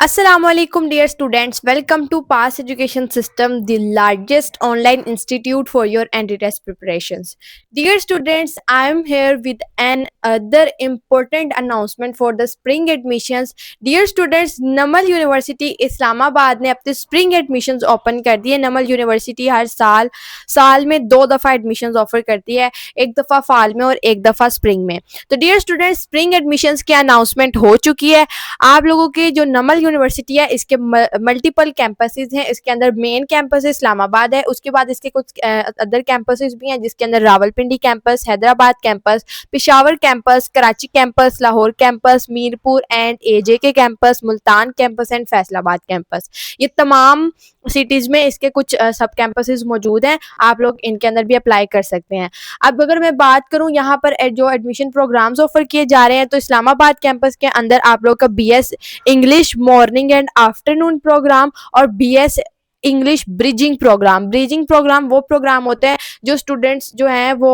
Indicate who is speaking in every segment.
Speaker 1: Assalamualaikum dear students, welcome to Pass Education System, the largest online institute for your anti-test preparations. Dear students, I am here with an other important announcement for the spring admissions. Dear students, Namal University Islamabad ने अपने spring admissions open कर दिए. नमल university हर साल में 2 दफ़ा admissions offer करती है, एक दफ़ा fall में और एक दफ़ा spring में. तो dear students, spring admissions की announcement हो चुकी है. आप लोगों के जो नमल यूनिवर्सिटी है इसके मल्टीपल कैंपसेस हैं. इसके अंदर मेन कैंपस इस्लामाबाद है, उसके बाद इसके कुछ अदर कैंपसेस भी हैं जिसके अंदर Rawalpindi campus, Hyderabad campus, Peshawar campus, Karachi campus, Lahore campus, Mirpur and AJK campus, Multan campus and Faisalabad campus. ये तमाम सिटीज़ में इसके कुछ सब कैंपसेस मौजूद हैं. आप लोग इनके अंदर भी अप्लाई कर सकते हैं. अब अगर मैं बात करूं यहाँ पर जो एडमिशन प्रोग्राम्स ऑफर किए जा रहे हैं, तो इस्लामाबाद कैंपस के अंदर आप लोग का BS English morning and afternoon programme और बीएस इंग्लिश ब्रिजिंग प्रोग्राम वो प्रोग्राम होते हैं जो स्टूडेंट्स जो हैं वो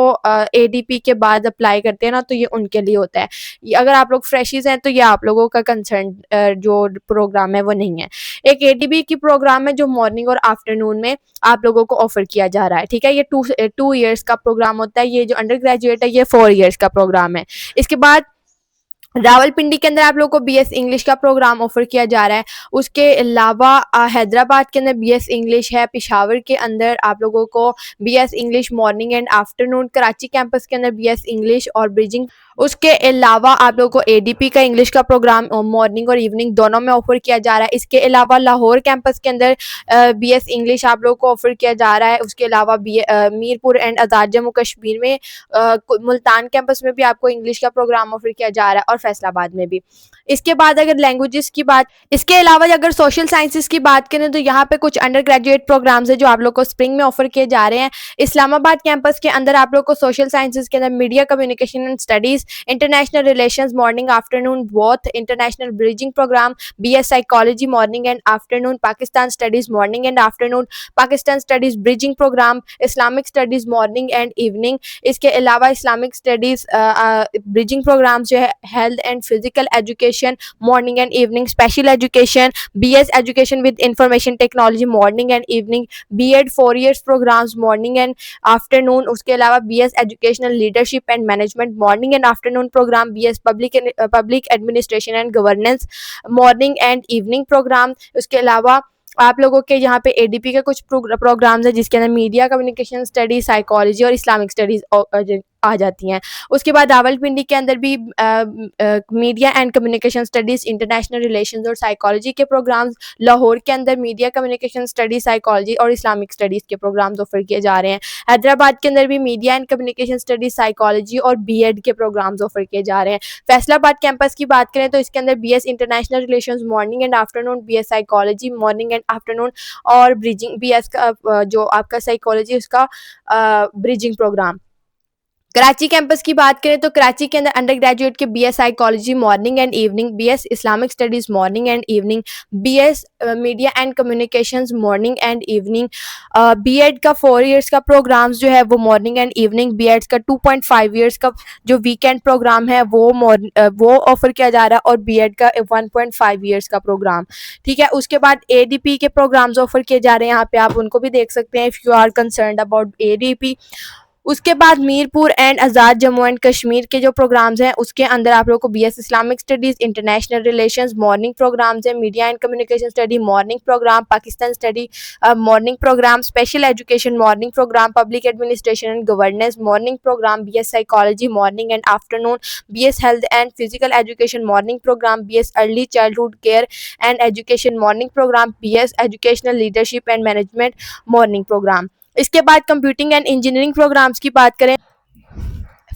Speaker 1: एडीपी के बाद अप्लाई करते हैं ना, तो ये उनके लिए होता है. अगर आप लोग फ्रेशीज हैं तो ये आप लोगों का कंसर्न जो प्रोग्राम है वो नहीं है. एक एडीपी की प्रोग्राम है जो मॉर्निंग और आफ्टरनून में आप लोगों को ऑफर किया जा रहा है. ठीक है, ये टू ईयर्स का प्रोग्राम होता है. ये जो अंडर ग्रेजुएट है ये 4 ईयर्स का प्रोग्राम है. इसके बाद रावलपिंडी के अंदर आप लोगों को बीएस इंग्लिश का प्रोग्राम ऑफर किया जा रहा है. उसके अलावा हैदराबाद के अंदर बीएस इंग्लिश है. पेशावर के अंदर आप लोगों को BS English morning and afternoon, Karachi campus के अंदर बीएस इंग्लिश और ब्रिजिंग. उसके अलावा आप लोगों को एडीपी का इंग्लिश का प्रोग्राम मॉर्निंग और इवनिंग दोनों में ऑफर किया जा रहा है. इसके अलावा लाहौर कैंपस के अंदर बीएस इंग्लिश आप लोगों को ऑफर किया जा रहा है. उसके अलावा मीरपुर एंड आज़ाद जम्मू कश्मीर में मुल्तान कैंपस में भी आपको इंग्लिश का प्रोग्राम ऑफर किया जा रहा है और फैसलाबाद में भी. इसके बाद अगर लैंग्वेजेस की बात, इसके अलावा अगर सोशल साइंसेस की बात करें तो यहाँ पे कुछ अंडर ग्रेजुएट प्रोग्राम्स है जो आप लोग को स्प्रिंग में ऑफर किए जा रहे हैं. इस्लामाबाद कैंपस के अंदर आप लोग को सोशल साइंसेस के अंदर media communication and studies, international relations morning afternoon both, international bridging programme, BS psychology morning and afternoon, Pakistan studies morning and afternoon, Pakistan studies bridging programme, Islamic studies morning and evening. इसके अलावा Islamic studies bridging programme जो है health and physical education morning and evening, special education, BS education with information technology morning and evening, BEd 4 years programmes morning and afternoon. उसके अलावा BS educational leadership and management morning and afternoon programme, BS public administration and governance morning and evening programme. उसके अलावा आप लोगों के यहाँ पे ADP के कुछ प्रोग्राम्स हैं जिसके अंदर मीडिया कम्युनिकेशन स्टडीज, साइकोलॉजी और इस्लामिक स्टडीज आ जाती हैं. उसके बाद रावलपिंडी के अंदर भी media and communication studies, international relations और साइकोलॉजी के प्रोग्राम्स, लाहौर के अंदर मीडिया कम्युनिकेशन स्टडीज, साइकोलॉजी और इस्लामिक स्टडीज़ के प्रोग्राम्स ऑफर किए जा रहे हैं. हैदराबाद के अंदर भी media and communication studies, psychology और बीएड के प्रोग्राम्स ऑफर किए जा रहे हैं. फैसलाबाद कैंपस की बात करें तो इसके अंदर BS international relations morning and afternoon, BS psychology morning and afternoon और ब्रिजिंग बीएस का जो आपका साइकोलॉजी उसका ब्रिजिंग प्रोग्राम. कराची कैंपस की बात करें तो कराची के अंदर अंडर ग्रेजुएट के BS psychology morning and evening, BS Islamic studies morning and evening, BS media and communications morning and evening, BEd का 4 इयर्स का प्रोग्राम्स जो है वो मॉर्निंग एंड इवनिंग, बीएड का 2.5 इयर्स का जो वीकेंड प्रोग्राम है वो ऑफर किया जा रहा है और बीएड का 1.5 इयर्स का प्रोग्राम. ठीक है, उसके बाद एडीपी के प्रोग्राम्स ऑफर किए जा रहे हैं. यहाँ पे आप उनको भी देख सकते हैं if you are concerned about ADP. उसके बाद मीरपुर एंड आज़ाद जम्मू एंड कश्मीर के जो प्रोग्राम्स हैं उसके अंदर आप लोगों को BS Islamic studies, international relations morning programmes हैं, media and communication study morning programme, Pakistan study morning programme, special education morning programme, public administration and governance morning programme, BS psychology morning and afternoon, BS health and physical education morning programme, BS early childhood care and education morning programme, BS educational leadership and management morning programme. इसके बाद computing and engineering programmes की बात करें,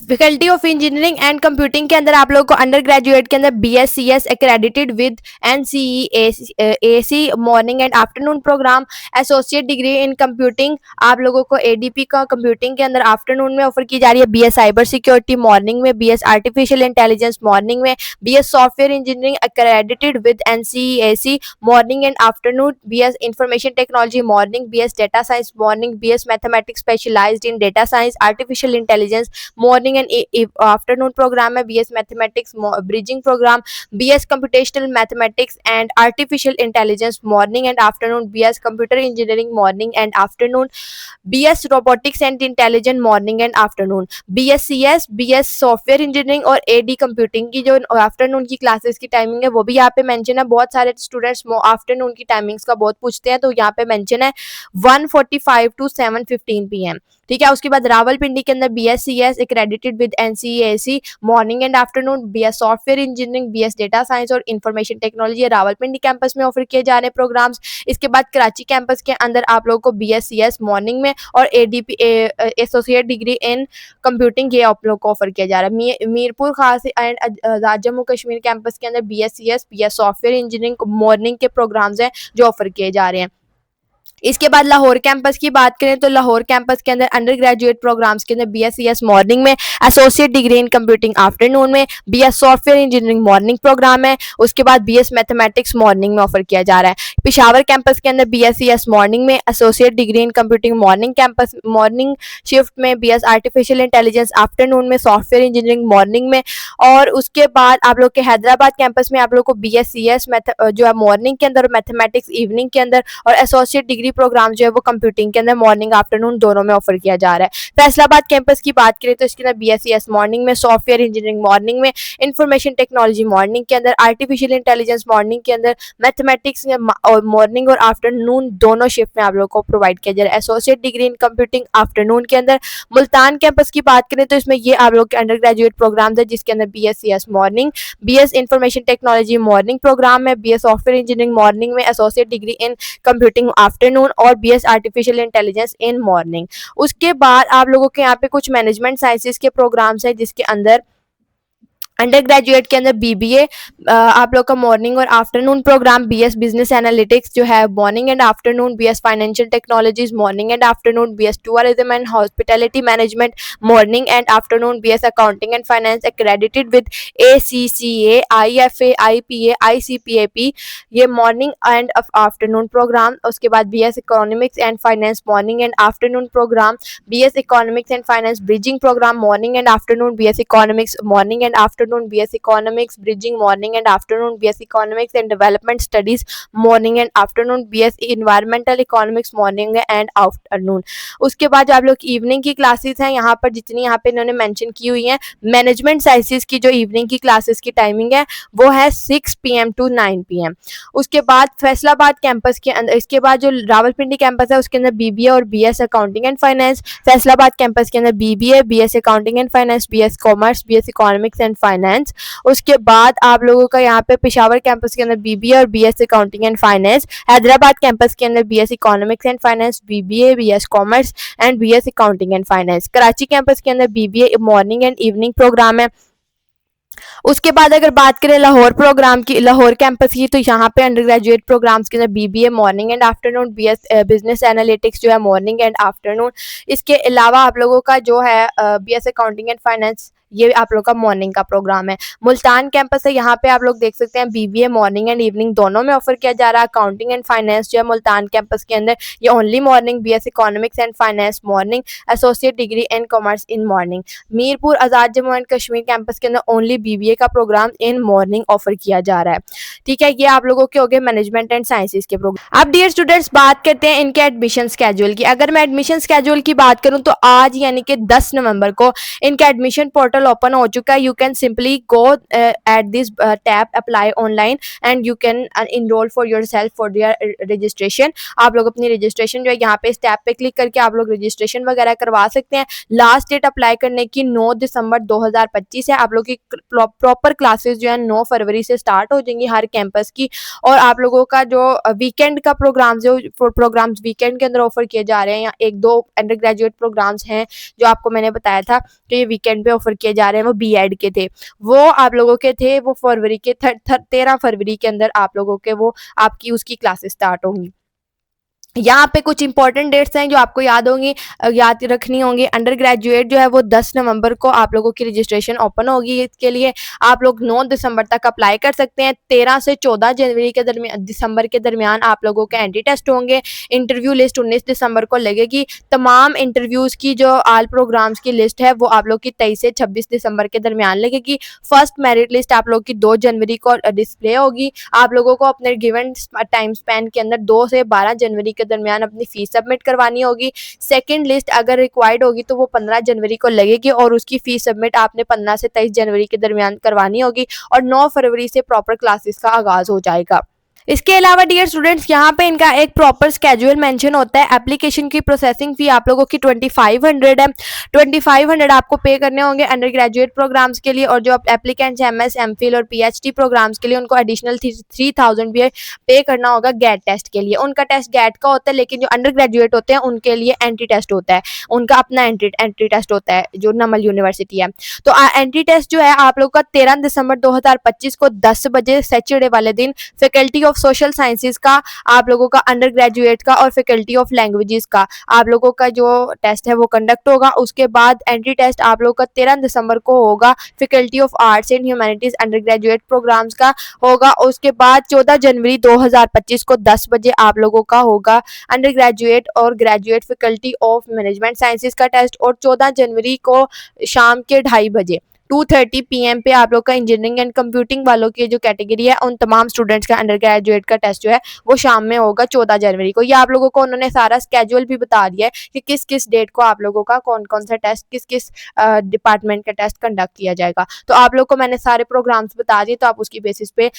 Speaker 1: faculty of engineering and computing के अंदर आप लोगों को अंडर ग्रेजुएट के अंदर BScs accredited with NCEAC morning and afternoon programme, associate degree in computing आप लोगों को एडीपी का कंप्यूटिंग के अंदर आफ्टरनून में ऑफर की जा रही है, BS साइबर सिक्योरिटी मॉर्निंग में, BS आर्टिफिशियल इंटेलिजेंस मॉर्निंग में, BS software engineering accredited with NCEAC morning and afternoon, BS information technology morning, BS data science morning, BS mathematics specialised in data science, artificial intelligence morning morning and afternoon programme है, BS mathematics bridging programme, BS computational mathematics and artificial intelligence morning and afternoon, BS computer engineering morning and afternoon, BS robotics and intelligent morning and afternoon, BScs, BS software engineering और AD computing की जो afternoon की classes की timing है वो भी यहाँ पे मेंशन है। बहुत सारे स्टूडेंट्स आफ्टरनून की टाइमिंग्स का बहुत पूछते हैं, तो यहाँ पे मेंशन है 1:45 to 7:15 PM। ठीक है, उसके बाद रावलपिंडी के अंदर BScs accredited with NCAC morning and afternoon, BS software engineering, BS data science और इंफॉर्मेशन टेक्नोलॉजी रावलपिंडी कैंपस में ऑफर किए जा रहे प्रोग्राम्स। इसके बाद कराची कैंपस के अंदर आप लोगों को BScs मॉर्निंग में और ADP associate degree in computing ये आप लोग को ऑफर किया जा रहा है। मीरपुर खास एंड जम्मू कश्मीर कैंपस के अंदर BScs, BS software engineering morning के प्रोग्राम्स हैं जो ऑफर किए जा रहे हैं। इसके बाद लाहौर कैंपस की बात करें तो लाहौर कैंपस के अंदर अंडर ग्रेजुएट प्रोग्राम्स के अंदर BScs मॉर्निंग में, associate degree in computing afternoon में, BS software engineering morning programme है। उसके बाद BS मैथमेटिक्स मॉर्निंग में ऑफर किया जा रहा है। पिशावर कैंपस के अंदर BScs मॉर्निंग में, associate degree in computing morning campus morning shift में, BS आर्टिफिशियल इंटेलिजेंस आफ्टरनून में, सॉफ्टवेयर इंजीनियरिंग मॉर्निंग में। और उसके बाद आप लोग के हैदराबाद कैंपस में आप लोग को BScs जो है मॉर्निंग के अंदर, मैथमेटिक्स इवनिंग के अंदर और एसोसिएट डिग्री प्रोग्राम जो है वो कंप्यूटिंग के अंदर मॉर्निंग आफ्टरनून दोनों में ऑफर किया जा रहा है। फैसलाबाद कैंपस की बात करें तो इसके अंदर BScs मॉर्निंग में, सॉफ्टवेयर इंजीनियरिंग मॉर्निंग में, इंफॉर्मेशन टेक्नोलॉजी मॉर्निंग के अंदर, आर्टिफिशियल इंटेलिजेंस मॉर्निंग के अंदर, मैथमेटिक्स और मॉर्निंग और आफ्टरनून दोनों शिफ्ट में आप लोग को प्रोवाइड किया जा रहा है। Associate degree in computing afternoon के अंदर। मुल्तान कैंपस की बात करें तो इसमें ये आप लोग के अंडर ग्रेजुएट प्रोग्राम है जिसके अंदर BScs morning, BS information technology morning programme है, BS सॉफ्टवेयर इंजीनियरिंग मॉर्निंग में, associate degree in computing afternoon और BS artificial intelligence in morning. उसके बाद आप लोगों के यहाँ पे कुछ मैनेजमेंट साइंसेस के प्रोग्राम्स हैं जिसके अंदर अंडर ग्रेजुएट के अंदर BBA आप लोग का मॉर्निंग और afternoon programme, BS business analytics जो है morning and afternoon, BS financial technologies morning and afternoon, BS tourism and hospitality management morning and afternoon, BS accounting and finance accredited with ACCA, IFA, IPA, ICPAP ये morning and afternoon programme. उसके बाद BS economics and finance morning and afternoon programme, BS economics and finance bridging programme morning and afternoon, BS economics morning and afternoon, BS Economics Bridging morning and afternoon, BS Economics and Development Studies morning and afternoon, BS Environmental Economics morning and afternoon। उसके बाद आप लोग evening की classes हैं यहाँ पर जितनी यहाँ पे इन्होंने मेंशन की हुई हैं। मैनेजमेंट साइंसेस की जो इवनिंग की क्लासेस की टाइमिंग है वो है 6 PM to 9 PM। उसके बाद फैसलाबाद कैंपस के अंदर, इसके बाद जो रावलपिंडी कैंपस है उसके अंदर BBA और BS accounting and finance, Faisalabad campus के अंदर BBA, BS accounting and finance, BS commerce, BS economics and finance. उसके बाद आप लोगों का यहाँ पे पेशावर कैंपस के अंदर BBA और BS accounting and finance, Hyderabad campus के अंदर BS economics and finance, BBA, BS commerce and BS accounting and finance. Karachi campus के अंदर BBA morning and evening programme है। उसके बाद अगर बात करें लाहौर प्रोग्राम की, लाहौर कैंपस की, तो यहाँ पे अंडर ग्रेजुएट प्रोग्राम्स के अंदर BBA morning and afternoon, BS business analytics जो है मॉर्निंग एंड आफ्टरनून। इसके अलावा आप लोगों का जो है BS अकाउंटिंग एंड फाइनेंस ये आप लोग का मॉर्निंग का प्रोग्राम है। मुल्तान कैंपस है, यहाँ पे आप लोग देख सकते हैं BBA मॉर्निंग एंड इवनिंग दोनों में ऑफर किया जा रहा है। अकाउंटिंग एंड फाइनेंस जो है मुल्तान कैंपस के अंदर ये only morning, BS economics and finance morning, associate degree in commerce in morning. Mirpur Azad Jammu and Kashmir campus के अंदर ओनली BBA का प्रोग्राम इन मॉर्निंग ऑफर किया जा रहा है। ठीक है, ये आप लोगों के हो गए मैनेजमेंट एंड साइंसेज के प्रोग्राम। अब डियर स्टूडेंट्स बात करते हैं इनके एडमिशन स्केड्यूल की। अगर मैं एडमिशन स्केड्यूल की बात करूं तो आज यानी कि 10 नवंबर को इनका एडमिशन पोर्टल ओपन हो चुका है। You can simply go at this tab apply online and you can enroll for yourself for their registration। आप लोग अपनी रजिस्ट्रेशन जो है यहाँ पे इस टैब पे क्लिक करके आप लोग रजिस्ट्रेशन वगैरह करवा सकते हैं। लास्ट डेट अप्लाई करने की 9 दिसंबर 2025 है। आप लोग की प्रॉपर क्लासेस जो है 9 फरवरी से स्टार्ट हो जाएंगी हर कैंपस की। और आप लोगों का जो वीकेंड का प्रोग्राम जो प्रोग्राम्स वीकेंड के अंदर ऑफर किए जा रहे हैं, या 1-2 अंडर ग्रेजुएट प्रोग्राम्स हैं जो आपको मैंने बताया था कि ये वीकेंड पे ऑफर किए जा रहे हैं, वो BEd के थे, वो आप लोगों के थे वो फरवरी के 13 फरवरी के अंदर आप लोगों के वो आपकी उसकी क्लासेस स्टार्ट होंगी। यहाँ पे कुछ इंपॉर्टेंट डेट्स हैं जो आपको याद होंगी, याद रखनी होंगी। अंडर ग्रेजुएट जो है वो 10 नवंबर को आप लोगों की रजिस्ट्रेशन ओपन होगी। इसके लिए आप लोग 9 दिसंबर तक अप्लाई कर सकते हैं। 13 से 14 जनवरी के दरमियान दिसंबर के दरमियान आप लोगों के एंट्री टेस्ट होंगे। इंटरव्यू लिस्ट 19 दिसंबर को लगेगी। तमाम इंटरव्यूज़ की जो ऑल प्रोग्राम्स की लिस्ट है वो आप लोग की 23 से 26 दिसंबर के दरमियान लगेगी। फर्स्ट मेरिट लिस्ट आप लोग की 2 जनवरी को डिस्प्ले होगी। आप लोगों को अपने गिवन टाइम स्पैन के अंदर 2 से 12 जनवरी के दरमियान अपनी फीस सबमिट करवानी होगी। सेकंड लिस्ट अगर रिक्वायर्ड होगी तो वो 15 जनवरी को लगेगी और उसकी फीस सबमिट आपने 15 से 23 जनवरी के दरमियान करवानी होगी और 9 फरवरी से प्रॉपर क्लासेस का आगाज़ हो जाएगा। इसके अलावा डियर स्टूडेंट्स यहाँ पे इनका एक प्रॉपर स्केड्यूल मेंशन होता है। एप्लीकेशन की प्रोसेसिंग फ़ी आप लोगों की 2500 है। 2500 आपको पे करने होंगे अंडर ग्रेजुएट प्रोग्राम्स के लिए, और जो एप्लीकेंट्स MS MPhil और PhD प्रोग्राम्स के लिए उनको एडिशनल 3000 भी पे करना होगा गेट टेस्ट के लिए। उनका टेस्ट गेट का होता है, लेकिन जो अंडर ग्रेजुएट होते हैं उनके लिए एंट्री टेस्ट होता है। उनका अपना एंट्री टेस्ट होता है जो नमल यूनिवर्सिटी है। तो एंट्री टेस्ट जो है आप लोग का 13 दिसंबर 2025 को 10 बजे सैटरडे वाले दिन फैकल्टी ऑफ सोशल साइंसेज का, आप लोगों का अंडर ग्रेजुएट का और फैकल्टी ऑफ लैंग्वेजेस का आप लोगों का जो टेस्ट है वो कंडक्ट होगा। उसके बाद एंट्री टेस्ट आप लोग का 13 दिसंबर को होगा faculty of arts and humanities undergraduate programmes का होगा। उसके बाद 14 जनवरी 2025 को 10 बजे आप लोगों का होगा अंडर ग्रेजुएट और graduate faculty of management sciences का टेस्ट, और 14 जनवरी को शाम के 2:30 बजे 2:30 PM पे आप लोग का इंजीनियरिंग एंड कंप्यूटिंग वालों की जो कैटेगरी है उन तमाम स्टूडेंट्स का अंडर ग्रेजुएट का टेस्ट जो है वो शाम में होगा 14 जनवरी को। ये आप लोगों को उन्होंने सारा स्केड्यूल भी बता दिया है कि किस किस डेट को आप लोगों का कौन कौन सा टेस्ट किस किस डिपार्टमेंट का टेस्ट कंडक्ट किया जाएगा। तो आप लोग को मैंने सारे प्रोग्राम्स बता दिए, तो आप उसकी बेसिस पे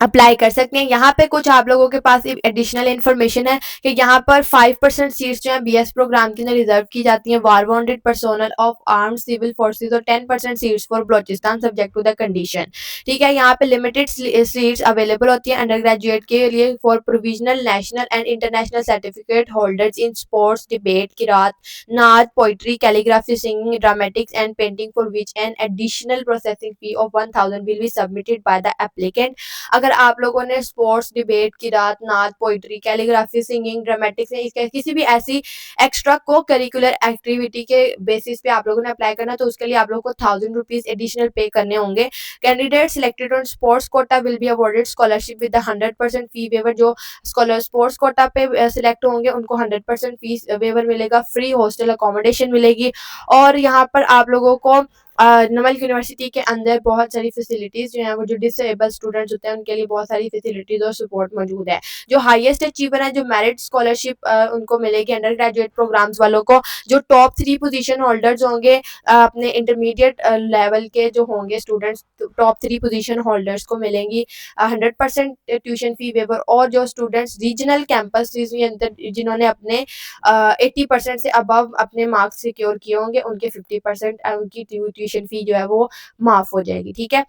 Speaker 1: अप्लाई कर सकते हैं। यहाँ पे कुछ आप लोगों के पास एडिशनल इन्फॉर्मेशन है कि यहाँ पर 5% सीट्स जो है BS प्रोग्राम के अंदर रिजर्व की जाती हैं war wanted personnel of armed civil forces, और 10% seats for Balochistan subject to the condition. ठीक है, यहाँ पे लिमिटेड सीट्स अवेलेबल होती हैं अंडर ग्रेजुएट के लिए for provisional national and international certificate holders in sports, debate, Kirat, नात, poetry, calligraphy, singing, dramatics and painting, for which an additional processing fee of 1000 will be submitted by the applicant. अगर आप लोगों ने sports, debate, Kirat, नात, poetry, calligraphy, singing, dramatics किसी भी ऐसी extra को करिकुलर एक्टिविटी के बेसिस पे आप लोगों ने अप्लाई करना, तो उसके लिए आप लोगों को 1000 रुपीज एडिशनल पे करने होंगे। Candidate selected on sports quota will be awarded scholarship with 100% fee waiver. जो स्कॉलर स्पोर्ट्स कोटा पे सिलेक्ट होंगे उनको 100% फीस वेवर मिलेगा, फ्री हॉस्टल अकोमोडेशन मिलेगी। और यहाँ पर आप लोगों को नमल यूनिवर्सिटी के अंदर बहुत सारी फैसिलिटीज़ जो हैं वो जो डिसेबल स्टूडेंट्स होते हैं उनके लिए बहुत सारी फैसिलिटीज़ और सपोर्ट मौजूद है। जो हाईएस्ट अचीवर हैं, जो मेरिट स्कॉलरशिप उनको मिलेगी अंडर ग्रेजुएट प्रोग्राम्स वालों को। जो टॉप 3 पोजीशन होल्डर्स होंगे अपने इंटरमीडिएट लेवल के जो होंगे स्टूडेंट्स, टॉप 3 पोजीशन होल्डर्स को मिलेंगी 100% ट्यूशन फी वेवर। और जो स्टूडेंट्स रीजनल कैंपस के अंदर जिन्होंने अपने 80% से अबव अपने मार्क्स सिक्योर किए होंगे उनके 50% उनकी ट्यूशन फी जो है वो माफ़ हो जाएगी। ठीक है,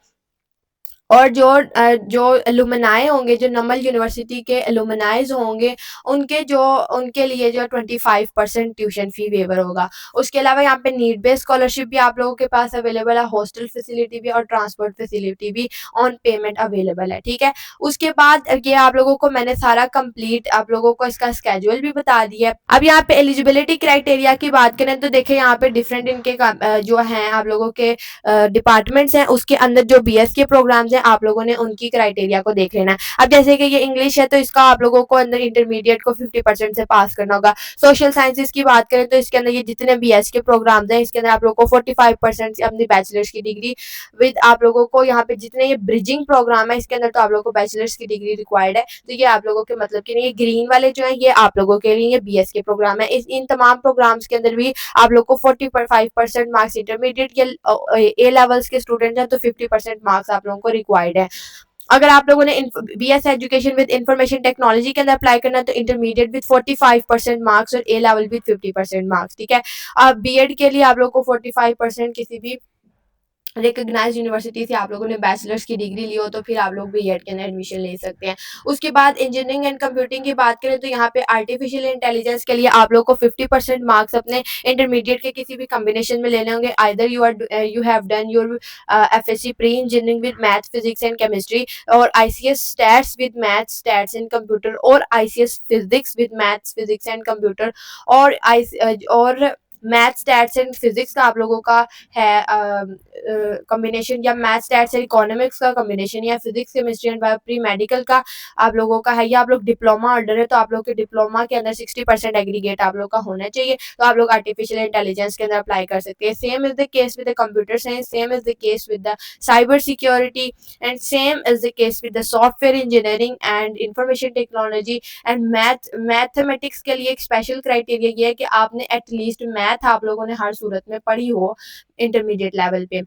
Speaker 1: और जो एलुमनाई होंगे, जो नमल यूनिवर्सिटी के एलुमनाइज होंगे उनके लिए जो 25% ट्यूशन फी वेवर होगा। उसके अलावा यहाँ पे नीड बेस्ड स्कॉलरशिप भी आप लोगों के पास अवेलेबल है, हॉस्टल फैसिलिटी भी और ट्रांसपोर्ट फैसिलिटी भी ऑन पेमेंट अवेलेबल है। ठीक है, उसके बाद ये आप लोगों को मैंने सारा कंप्लीट आप लोगों को इसका स्केड्यूल भी बता दिया है। अब यहाँ पे एलिजिबिलिटी क्राइटेरिया की बात करें तो देखिए यहाँ पे डिफरेंट इनके जो हैं आप लोगों के डिपार्टमेंट्स हैं उसके अंदर जो BS के प्रोग्राम्स हैं आप लोगों ने उनकी क्राइटेरिया को देख लेना है। अब जैसे कि ये इंग्लिश है तो इसका आप लोगों को अंदर इंटरमीडिएट को 50% से पास करना होगा। सोशल साइंसेज की बात करें तो इसके अंदर ये जितने BS के प्रोग्राम्स हैं इसके अंदर आप लोगों को 45% से अपनी बैचलर्स की डिग्री विद आप लोगों को यहाँ पे जितने ये ब्रिजिंग प्रोग्राम है इसके अंदर तो आप लोगों को बैचलर्स की डिग्री रिक्वायर्ड है। तो ये आप लोगों के मतलब कि नहीं, ये ग्रीन वाले जो है ये आप लोगों के लिए BS के प्रोग्राम है। इन तमाम प्रोग्राम्स के अंदर भी आप लोग को 45% मार्क्स इंटरमीडिएट या A लेवल्स के स्टूडेंट हैं तो 50% मार्क्स आप लोगों को रिक्वायर्ड है। अगर आप लोगों ने BS education with information technology के अंदर अप्लाई करना है तो इंटरमीडिएट विद 45% मार्क्स और A लेवल विद 50% मार्क्स। ठीक है, अब B.Ed के लिए आप लोग को 45% किसी भी रिकॉग्नाइज्ड यूनिवर्सिटी से आप लोगों ने बैचलर्स की डिग्री ली हो तो फिर आप लोग बीएड के अंदर एडमिशन ले सकते हैं। उसके बाद इंजीनियरिंग एंड कंप्यूटिंग की बात करें तो यहाँ पे आर्टिफिशियल इंटेलिजेंस के लिए आप लोग को 50% मार्क्स अपने इंटरमीडिएट के किसी भी कॉम्बिनेशन में लेने होंगे। Either you have done your FSc pre engineering with math physics and chemistry, और ICS stats with math stats and computer, और ICS physics with maths physics and computer, और मैथ स्टैट्स एंड फिजिक्स का आप लोगों का है combination, या math stats and economics का कॉम्बिनेशन, या physics chemistry and bio pre medical का आप लोगों का है, या आप लोग डिप्लोमा ऑर्डर है तो आप लोग के डिप्लोमा के अंदर 60% एग्रीगेट आप लोग का होना चाहिए, तो आप लोग आर्टिफिशियल इंटेलिजेंस के अंदर अप्लाई कर सकते हैं। Same is the case with the computer science, same is the case with the cyber security, and same is the case with the software engineering and information technology and mathematics के लिए एक special criteria ये है कि आपने at least math आप लोगों ने हर सूरत में पढ़ी हो इंटरमीडिएट लेवल पे।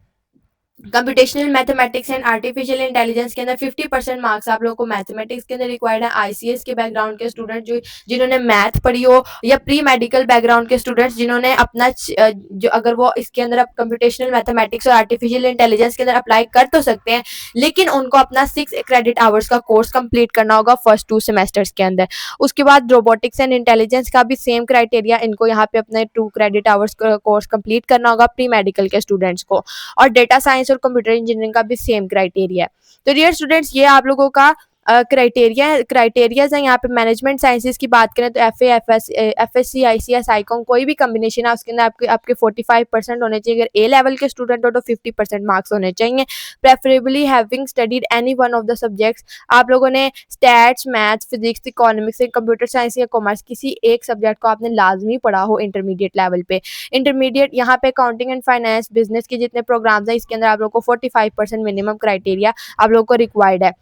Speaker 1: Computational mathematics and artificial intelligence के अंदर 50% मार्क्स आप लोगों को मैथमेटिक्स के अंदर रिक्वायर्ड है। आईसीएस के बैकग्राउंड के स्टूडेंट जो जिन्होंने मैथ पढ़ी हो, या प्री मेडिकल बैकग्राउंड के स्टूडेंट्स जिन्होंने अपना जो अगर वो इसके अंदर अब कंप्यूटेशनल मैथमेटिक्स और आर्टिफिशियल इंटेलिजेंस के अंदर अप्लाई कर तो सकते हैं, लेकिन उनको अपना 6 क्रेडिट आवर्स का कोर्स कंप्लीट करना होगा फर्स्ट 2 सेमेस्टर्स के अंदर। उसके बाद रोबोटिक्स एंड इंटेलिजेंस का भी सेम क्राइटेरिया, इनको यहाँ पे अपने 2 क्रेडिट आवर्स का कोर्स कंप्लीट करना होगा प्री मेडिकल के स्टूडेंट्स को, और डेटा साइंस और कंप्यूटर इंजीनियरिंग का भी सेम क्राइटेरिया है। तो डियर स्टूडेंट्स, ये आप लोगों का क्राइटेरियाज है। यहाँ पे मैनेजमेंट साइंसेज की बात करें तो एफएससी आईसीएस आईकॉम कोई भी कॉम्बिनेशन है उसके अंदर आपके 45% होने चाहिए। अगर ए लेवल के स्टूडेंट हो तो 50% मार्क्स होने चाहिए। Preferably having studied any one of the subjects, आप लोगों ने stats, maths, physics, economics, computer science या कॉमर्स किसी एक सब्जेक्ट को आपने लाजमी पढ़ा हो इंटरमीडिएट लेवल पे। इंटरमीडिएट यहाँ पे अकाउंटिंग एंड फाइनेंस बिजनेस के जितने प्रोग्राम्स हैं इसके अंदर आप लोग को 45% मिनिमम क्राइटेरिया आप लोग को रिक्वायर्ड है।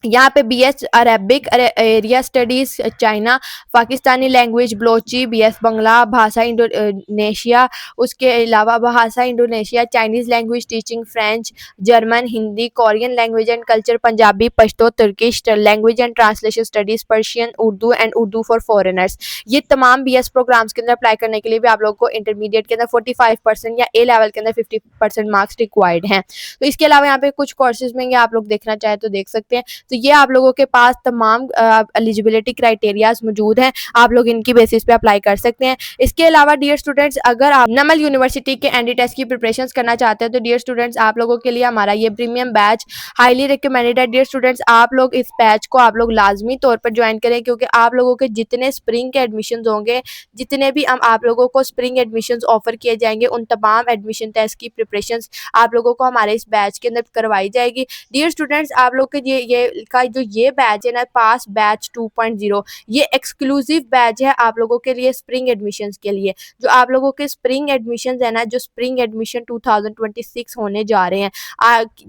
Speaker 1: यहाँ पे BS Arabic area studies China, Pakistani language Balochi, BS Bangla, Bahasa Indonesia, उसके अलावा Bahasa Indonesia, Chinese language teaching, French, German, Hindi, Korean language and culture, Punjabi, Pashto, Turkish language and translation studies, Persian, Urdu and Urdu for foreigners. ये तमाम बीएस प्रोग्राम्स के अंदर apply करने के लिए भी आप लोग को इंटरमीडिएट के अंदर 45% या ए लेवल के अंदर 50% मार्क्स रिक्वायर्ड हैं। तो इसके अलावा यहाँ पे कुछ कोर्सेज में आप लोग देखना चाहें तो देख सकते हैं। तो ये आप लोगों के पास तमाम एलिजिबिलिटी क्राइटेरियाज मौजूद हैं, आप लोग इनकी बेसिस पे अप्लाई कर सकते हैं। इसके अलावा डियर स्टूडेंट्स, अगर आप नमल यूनिवर्सिटी के एनडी टेस्ट की प्रिपरेशंस करना चाहते हैं तो डियर स्टूडेंट्स आप लोगों के लिए हमारा ये प्रीमियम बैच हाईली रिकमेंडेड है। डियर स्टूडेंट्स, आप लोग इस बैच को आप लोग लाजमी तौर पर ज्वाइन करें, क्योंकि आप लोगों के जितने स्प्रिंग के एडमिशन होंगे, जितने भी हम आप लोगों को स्प्रिंग एडमिशन ऑफर किए जाएंगे, उन तमाम एडमिशन टेस्ट की प्रिपरेशंस आप लोगों को हमारे इस बैच के अंदर करवाई जाएगी। डियर स्टूडेंट्स, आप लोग के ये बैच है ना, पास बैच 2.0, ये एक्सक्लूसिव बैच है आप लोगों के लिए स्प्रिंग एडमिशन्स के लिए। जो आप लोगों के स्प्रिंग एडमिशन्स है ना, जो स्प्रिंग एडमिशन 2026 होने जा रहे हैं,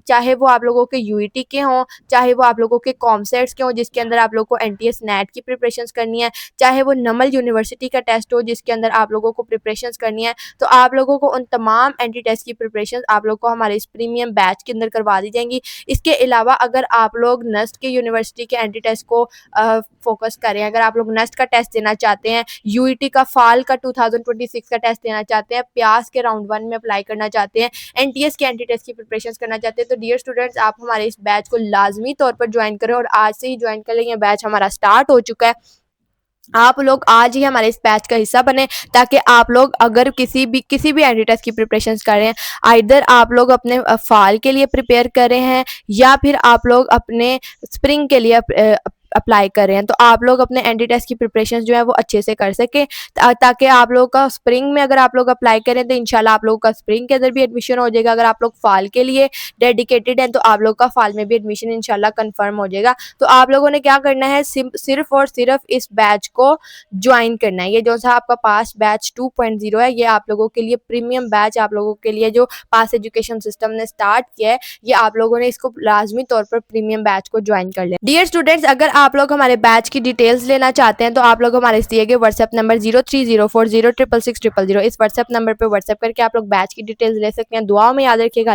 Speaker 1: चाहे वो आप लोगों के यूईटी के हों, चाहे वो आप लोगों के कॉमसेट्स के हों जिसके अंदर आप लोगों को एनटीएस नेट की प्रिपरेशंस करनी है, चाहे वो नमल यूनिवर्सिटी का टेस्ट हो जिसके अंदर आप लोगों को प्रिपरेशंस करनी है, तो आप लोगों को उन तमाम एंटी टेस्ट की प्रिपरेशंस आप लोग को हमारे इस प्रीमियम बैच के अंदर करवा दी जाएंगी। इसके अलावा अगर आप लोग नस्ट के यूनिवर्सिटी के एंटी टेस्ट को फोकस करें, अगर आप लोग नस्ट का टेस्ट देना चाहते हैं, यूईटी का फाल का 2026 का टेस्ट देना चाहते हैं, प्यास के राउंड 1 में अप्लाई करना चाहते हैं, एनटीएस के एंटी टेस्ट की प्रिपरेशंस करना चाहते हैं, तो डियर स्टूडेंट्स आप हमारे इस बैच को लाजमी तौर पर ज्वाइन करें, और आज से ही ज्वाइन कर लें। ये बैच हमारा स्टार्ट हो चुका है। आप लोग आज ही हमारे इस बैच का हिस्सा बने, ताकि आप लोग अगर किसी भी एंटी टेस्ट की प्रिपरेशंस कर रहे हैं, आइदर आप लोग अपने फाल के लिए प्रिपेयर कर रहे हैं या फिर आप लोग अपने स्प्रिंग के लिए अप्लाई कर रहे हैं, तो आप लोग अपने एंटी टेस्ट की प्रिपरेशन जो है वो अच्छे से कर सकें, ताकि आप लोगों का स्प्रिंग में अगर आप लोग अप्लाई करें तो इंशाल्लाह आप लोगों का स्प्रिंग के अंदर भी एडमिशन हो जाएगा। अगर आप लोग फाल के लिए डेडिकेटेड हैं तो आप लोग का फाल में भी एडमिशन इंशाल्लाह कंफर्म हो जाएगा। तो आप लोगों ने क्या करना है, सिर्फ और सिर्फ इस बैच को ज्वाइन करना है। ये जो सा आपका पास बैच 2.0 है, ये आप लोगों के लिए प्रीमियम बैच, आप लोगों के लिए जो पास एजुकेशन सिस्टम ने स्टार्ट किया है, ये आप लोगों ने इसको लाजमी तौर पर प्रीमियम बैच को ज्वाइन कर लें। डियर स्टूडेंट्स, अगर आप लोग हमारे बैच की डिटेल्स लेना चाहते हैं तो आप लोग हमारे दिए गए व्हाट्सएप नंबर 0304066600 इस व्हाट्सएप नंबर पर व्हाट्सएप करके आप लोग बैच की डिटेल्स ले सकते हैं। दुआओं में याद रखिएगा।